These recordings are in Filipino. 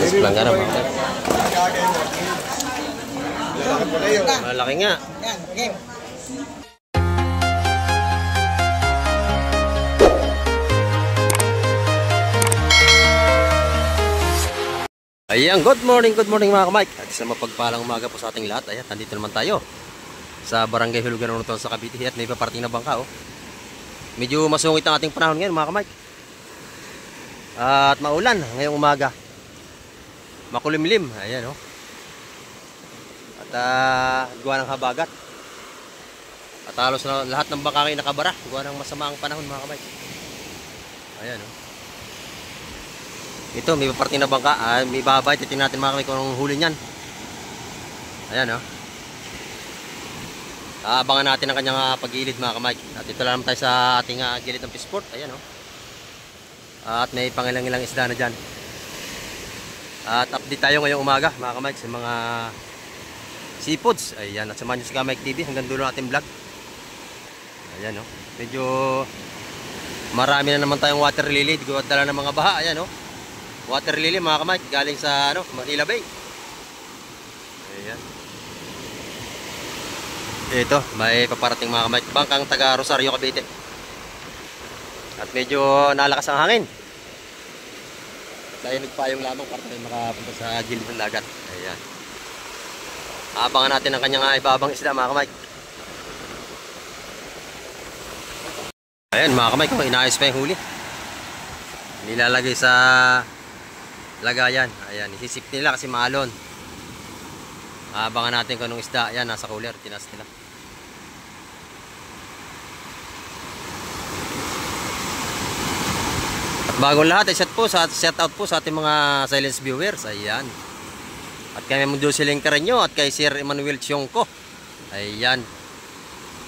Size planggana mga kamay. Malaki nga. Yan, game. Ayan, good morning mga kamay. At isang mapagpalang umaga po sa ating lahat. Ayan, nandito naman tayo sa Barangay Hulugan Unuton sa Cavite. At may paparating na bangka oh. Medyo masungit ang ating panahon ngayon mga kamay. At maulan ngayong umaga. Makulimlim. Ayan oh. At gawa ng habagat. At halos na lahat ng bangka ay nakabara. Gawa ng masama ang panahon mga kamay. Ayan oh. Ito, may paparating na bangka. May babay. Titingnan natin mga kamay kung anong huli niyan. Ayan oh. Abangan natin ang kanyang pag-gilid mga kamay. At ito lang tayo sa ating gilid ng Fisport. Ayan oh. At may pangilang-ilang isda na dyan. At update tayo ngayong umaga mga kamay sa mga seafoods. Ayan, at samahan nyo sa Kamay TV hanggang dulo natin vlog. Ayan oh. Medyo marami na naman tayong water lily. Dala ng mga baha. Ayan oh. Water lily mga kamay, galing sa Manila Bay. Ayan. Ito, may paparating mga kamay, bangkang taga Rosario, Cavite. At medyo nalakas ang hangin. Tayo nagpayong lamang para tayo makapunta sa gilid ng dagat. Ayan. Abangan natin ang kanyang ibabang isda mga kamay. Ayan mga kamay, kung inaayos pa yung huli. Nilalagay sa lagayan. Ayan, isisip nila kasi maalon. Abangan natin kung anong isda. Ayan, nasa cooler, tinas nila. At bagong lahat, set out po sa ating mga silence viewers. Ayan. At kay Mundo Siling Karenyo at kay Sir Emmanuel Sionco. Ayan.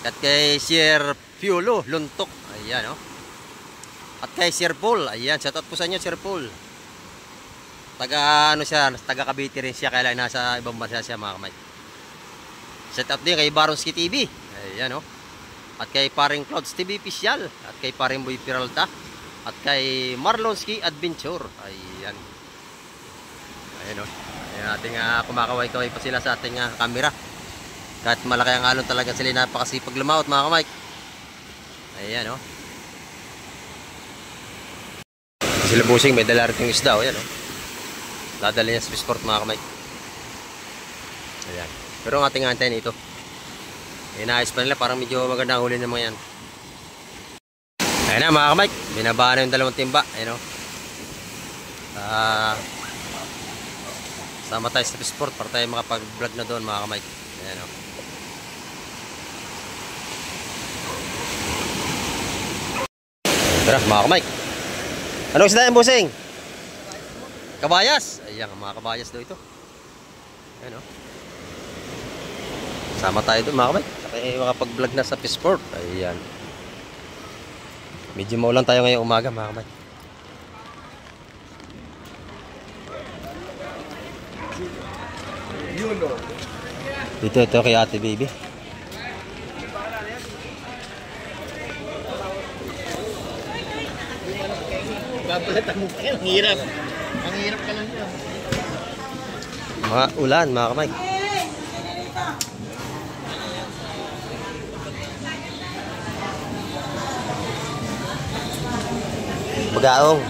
At kay Sir Piolo Luntok. Ayan, oh. At kay Sir Paul. Ayan, set out po sa inyo, Sir Paul. Taga taga Cavite rin siya, kaya nasa ibang bansa siya mga kamay. Set up din kay Baronski TV. Ayan oh. At kay Paring Clouds TV Official. At kay Paring Boy Peralta. At kay Marlonski Adventure. Ayan. Ayan oh. Ayan ating kumakaway-kaway pa sila sa ating camera. Kahit malaki ang alon talaga sila, napakasipag lumaot mga kamay. Ayan oh. Sila busing may dala rin yung isda oh. Ayan oh. Dadali niya sa Fisport mga kamay. Ayan. Pero ang ating antayin ito. Inaayos pa nila, parang medyo maganda ang huli ng mga yan. Ayan na mga kamay. Binabaan na yung dalawang timba. Ayan o. Sama tayo sa Fisport para tayo makapag-vlog na doon mga kamay. Ayan o. Tara mga kamay. Anong isda yung busing? Kabayas. Ayan, mga kabayas daw ito. Ayan o. Sama tayo doon mga kamay. Saka makapag-vlog na sa Fisport. Ayan. Medyo maulan tayo ngayong umaga mga kamay. Ito kay Ate Baby. Babalat ang mukha. Ang hirap. Ang hirap ka lang yun. Mga ulan, mga kamay. Bagaong.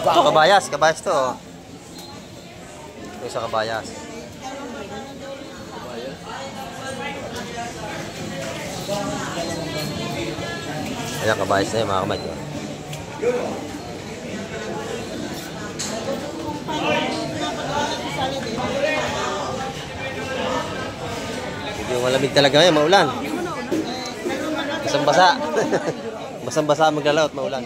Ito, kabayas. Kabayas to. Ito sa kabayas. Ayan, kabayas na yun, mga kamay. Medyo malamig talaga ngayon, maulan. Basang-basa. Basang-basa maglalawat, maulan.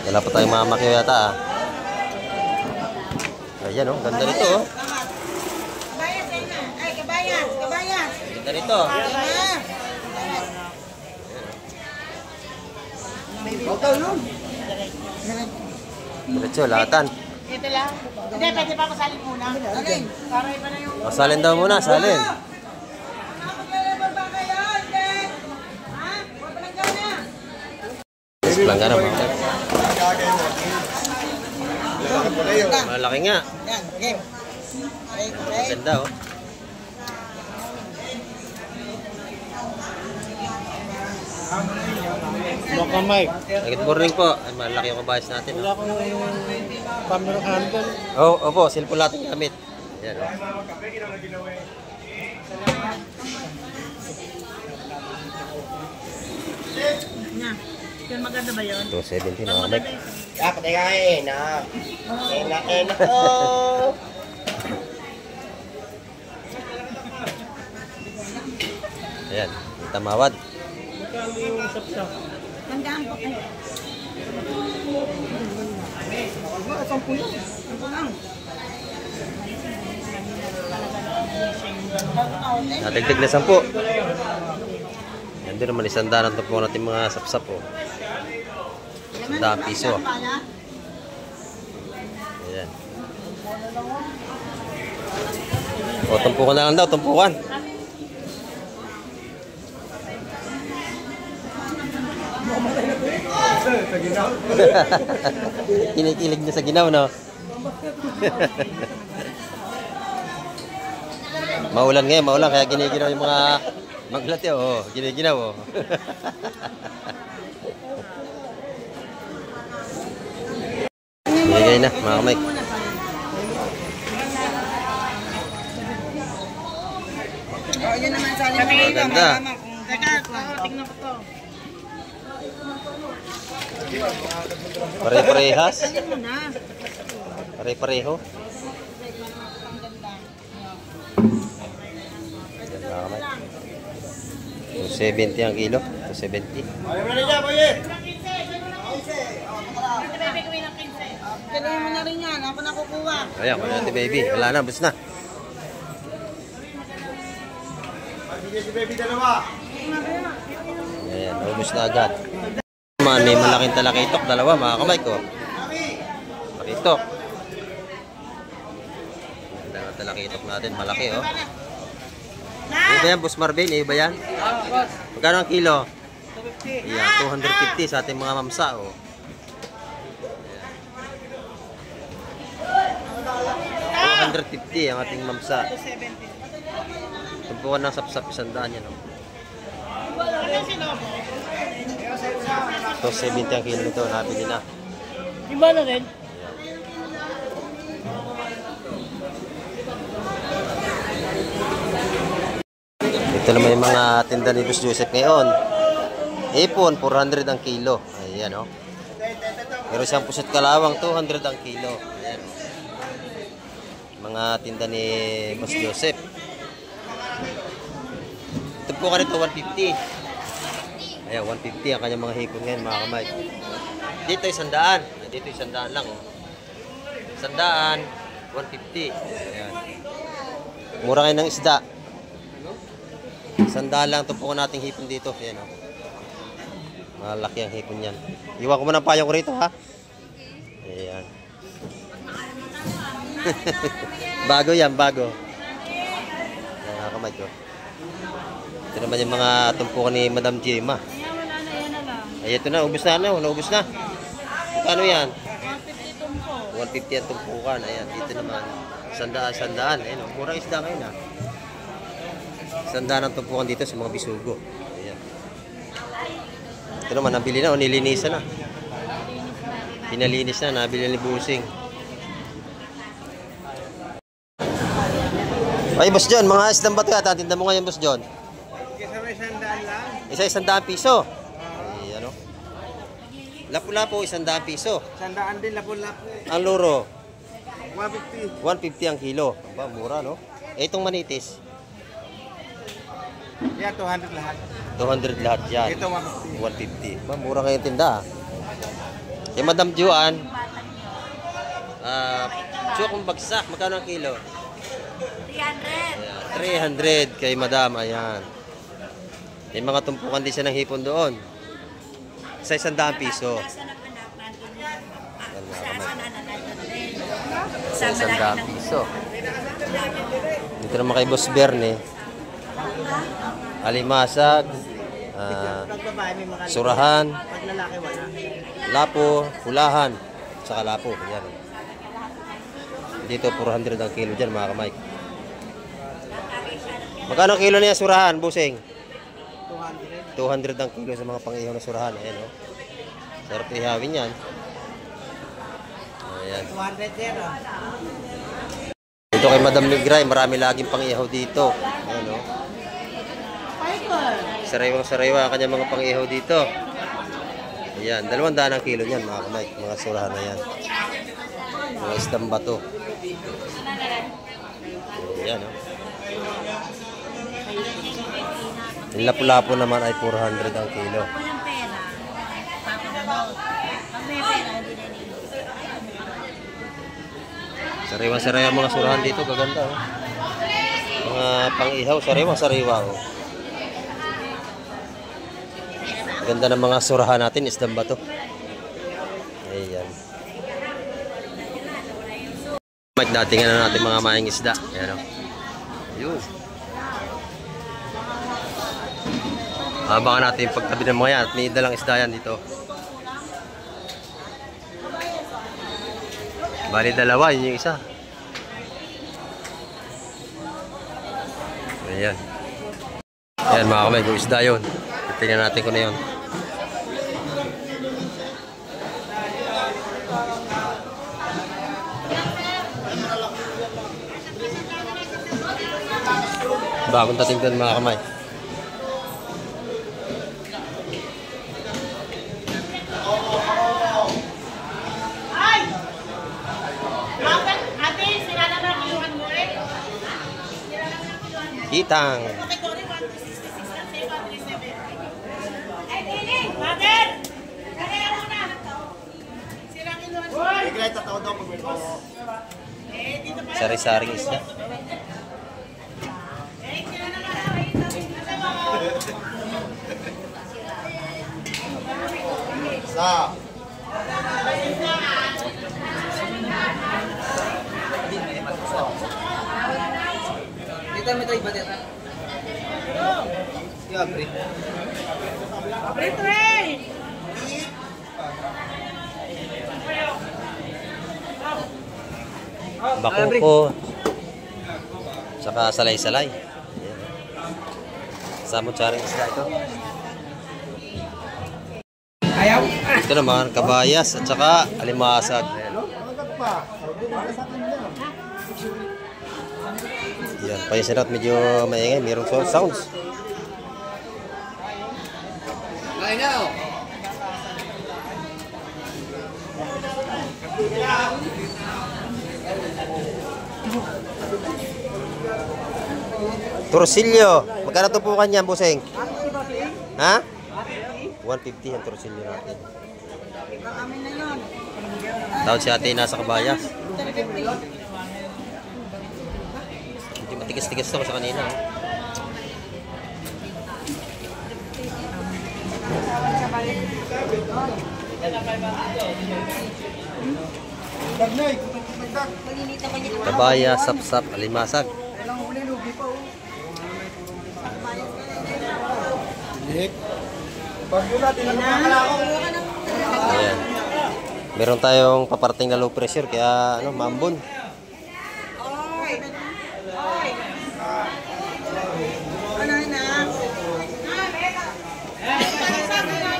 Wala pa tayong mamakyo yata ah. Ayan oh, ganda nito oh. Kabayas. Ganda nito. Diretso, lahatan. Ito lang. Hindi, pwede pa masalin muna. Salin. Para iba na yung... Masalin daw muna, salin. Langgana mga kamay. Malaki nga. Yan, game. Ganda oh. Baka Mike. Good morning po. Ay, malaki yung kabayas natin. Wala akong camera handle. Oh, opo, cellphone natin gamit. Yan oh. Na. Yan maganda ba yun? 270 mga kamay. Patay ka na. Enak ko. Ayan, tamawad. Tandaan po kayo. Sampu lang. Sampu lang. Nadagdag na 10. Yan din naman, 100 na po natin mga sapsap oh. 100 piso. Ayan. O, tumpukan na lang daw, tumpukan. Kinikilig niya sa ginaw, no? Maulan ngayon, maulan. Kaya giniginaw yung mga maglat yun. Oh, giniginaw, oh. Bigay na, mga kamay. Oh, yun naman sa alim. Maganda. Teka, tingnan ko to. Pare-parehas. Alin mo na. Pare-pareho. Yan, mga kamay. 270 ang kilo. 270. Galing mo na rin yan. Ako na kukuha. Ayan, kung natin baby. Wala na, bus na. Ayan, ubus na agad. May malaking talakitok. Dalawa, mga kamay ko. Talakitok. Ang talakitok natin, malaki, oh. Iba yan, Boss Marvin? Iba yan? Magkano ang kilo? 250. Ayan, 250 sa ating mga mamsa, oh. Ayan. 250 ang ating mamsa. 270. Tumpukan ng sapsap, 100 yan, oh. 270 ang kilo nito, nabili na. Iba na rin. Ito naman yung mga tinda ni Boss Joseph ngayon. Ipon, 400 ang kilo. Ayan, oh. Pero siyang pusit kalawang, 200 ang kilo. Ayan. Mga tinda ni Boss Joseph. Ito po ka nito, 150. Ayan, 150 ang kanyang mga hipon ngayon, mga kamay. Dito 100. Dito 100 lang, oh. 100, 150. Ayan. Mura kayo ng isda. 100 lang ito po nating hipon dito. Ayan, oh. Malaki ang hipon yan. Iwan ko mo ng payong ko rito, ha? Ayan. Bago yan, bago. Ayan, mga kamay ko. Ito naman yung mga tumpukan ni Madam Gemma. Ay, ito na, ubos na, naubos na. Kano yan? 150 ang tumpukan. Ayan, dito naman. 100. Ayan, oh. Murang isda ngayon, ha? 100 ang tumpukan dito sa mga bisugo. Ayan. Ito naman, nabili na o nilinisan na. Pinalinis na, nabili ni Busing. Ay, Boss John, mga isdang bato yata. Tinda mo ngayon, Boss John. Isa 100 piso. Ay, ano? Lapu-lapu, 100 piso. 100 din, lapu-lapu. Ang luro, 150. 150 ang kilo. Aba, mura, no? Eh, itong manitis, Yan, 200 lahat. 200 lahat yan. Ito, 150. 150. Ba, mura ngayon tinda. Kay Madam Juan, chokong bagsak, magkano ang kilo? 300 kay Madam, ayan. May mga tumpukan din siya ng hipon doon. Sa 100 piso. Sa 100 piso. Dito naman kay Boss Berne. Alimasag, surahan, Pag lalaki, wala. lapo, pulahan, saka lapo. Yan. Dito 400 ang kilo dyan mga kamay. Magkano ang kilo niya surahan, busing? 200 ang kilo sa mga pang-ihaw na surahan. Ayan o. Sarap ihawin yan. Ayan. 200 zero. Dito kay Madam Migray, marami laging pang-ihaw dito. Ayan o. Sariwang-sariwa ang kanyang mga pang-ihaw dito. Ayan, 200 ang kilo niyan mga kamay. Mga surahan na yan. Mga isdang bato. Ayan o. Yung lapu-lapo naman ay 400 ang kilo. Sariwa-sariwa mga surahan dito, gaganda oh. Mga pang-ihaw, sariwa-sariwa oh. Ganda ng mga surahan natin, isdang bato. Ayan. Datingan na natin mga maing isda. Ayan oh. Yun. Abangan natin yung pagtabi ng mga yan at may dalang isda yan dito. Bali dalawa, yun yung isa. Ayan. Ayan mga kamay, yung isda yun. Tingnan natin kung na yun. Bagong dating doon mga kamay. Itang. Sari-saring isda. Sa. Dito may tayo ba dito? Yeah, break. Break, break! Bakuko. Saka salay-salay. Samot-saring isda ito. Ayaw? Ito naman, kabayas at saka alimasag. Yan, payasin at medyo maingay, mayroong sounds. I know. Torsilyo, magkano ito po kanya, buseng? Ha? 150 ang torsilyo natin. Amin na yun. Tawad si ate nasa kabayas. Medyo matigas-tigas ako sa kanina. Kabayas, sapsap, alimasag. Ayan. Meron tayong paparting na low pressure kaya ano, maambon.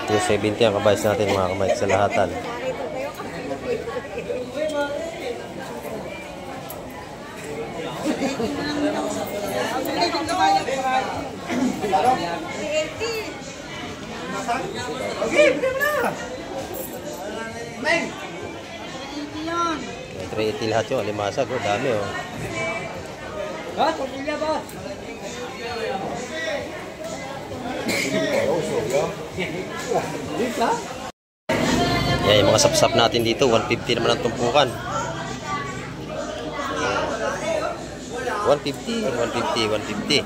Yung 70 ang kabayas natin mga kamay sa lahatan. Meng! 380 lahat yung alimasag, oh, dami oh. Ha? Tortilla ba? Yan, yung mga sapsap natin dito, 150 naman ang tumpukan. 150, 150, 150.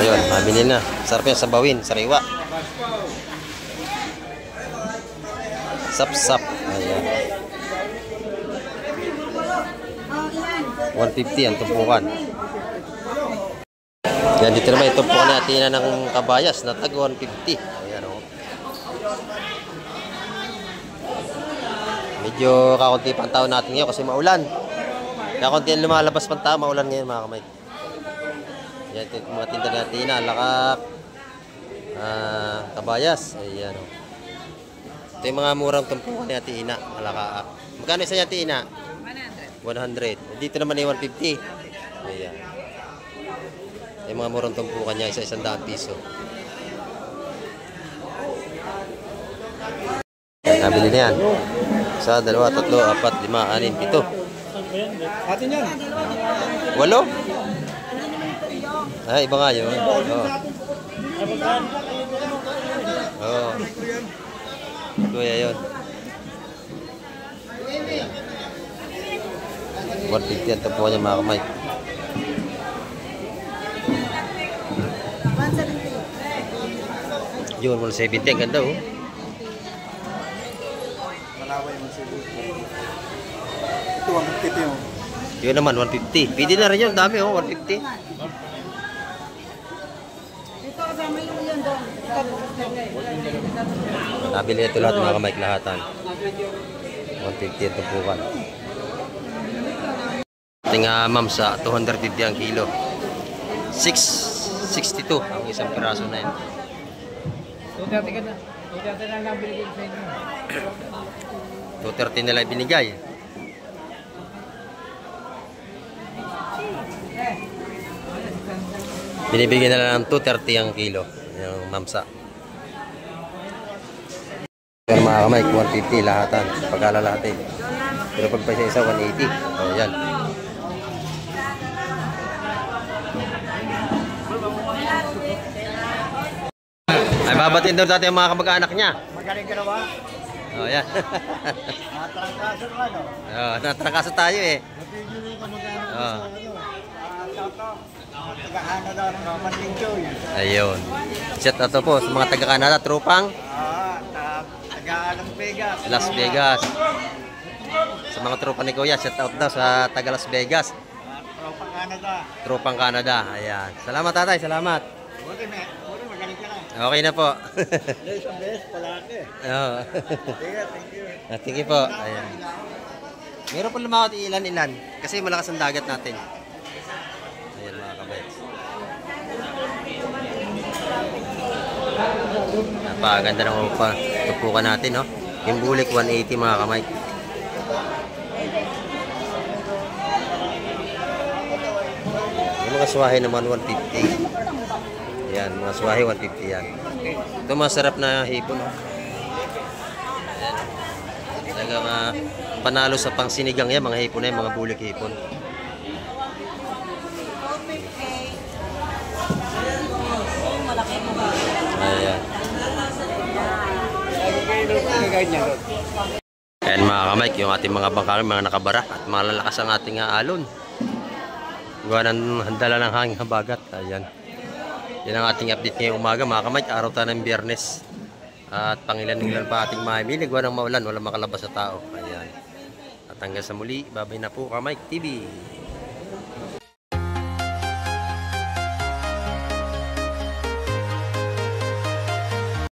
Ayun, mabili na. Sarap yan sabawin, sariwa. Sap-sap. Ayan. 150 ang tumpukan. Yan, dito naman ito po natin ng kabayas na tag 150. Ayan o. Medyo kakunti pang tao natin ngayon kasi maulan. Kakunti ang lumalabas pang tao, maulan ngayon mga kamay. Yan, ito yung mga tinda natin na lakak, kabayas. Ayan o. Ito yung mga murang tumpukan ni Ate Ina, alakaak. Magkano isa niya, Ate Ina? 100. Dito naman ay 150. Ayan. Yung mga murang tumpukan niya, isa 100 piso. Nabili na yan. 1, 2, 3, 4, 5, 6, 7. Atin yan. 8? Ay, iba nga yun. Oo. Oo. Kuya yun. 150 ang tapuan niya mga kamay. 170. Yun, 170. Ang ganda oh. Malaway mo siya. Ito, 150 yun. Yun naman, 150. Pwede na rin yun. Dami oh, 150. Ito kasama yung yun doon. Nabili ito lahat mga kamay lahatan. 150 ang tapuan. Ating ma'am sa 250 ang kilo. 662 ang isang piraso na yun. 230 ka na. 230 na lang binigay sa inyo. 230 nila binigay. Binibigyan na lang ng 230 ang kilo. Yung mamsa. Pero mga kamay, 150 lahatan. Pagkalalahati. Pero pag pa isa 180. O yan. Ay, babatin daw dati ang mga kamag-anak niya. Magaling ka na ba? O yan. Matrangkaso ka, no? Natrangkaso tayo eh. Napigil ka magkano Oo. sa ano? Toto. Taga-Canada ng Manting Joy. Ayun. Shout out po sa mga taga-Canada, tropang Taga-Las Vegas. Las Vegas. Sa mga tropa ni Kuya, shout out daw sa taga Las Vegas. Tropang Canada. Tropang Canada. Ayan. Salamat tatay, salamat. Buti magaling ka na. Okay na po. There's a best palaki. Oo. Thank you. Thank you po. Ayan. Meron pa lumakot ilan-ilan kasi malakas ang dagat natin. Ayan mga kabayas. Napakaganda ng upa. Tupukan natin, no? Yung bulik 180 mga kamay. Yung mga swahe naman 150. Ayan, mga swahe 150 yan. Ito masarap na hipon, no? Ayan. Talagang panalo sa pangsinigang yan, mga hipon na yan, mga bulik hipon. Ayan. Ayan mga kamay, yung ating mga bangkang, mga nakabara at malalakas ang ating alon. Gawa ng handala ng hanging habagat. Ayan. Yan ang ating update ngayong umaga mga kamay, araw tayo ng Biyernes. At pangilan-ilan pa ating mamimili, gawa ng maulan, walang makalabas sa tao. Ayan. At hanggang sa muli, babay na po Kamay TV.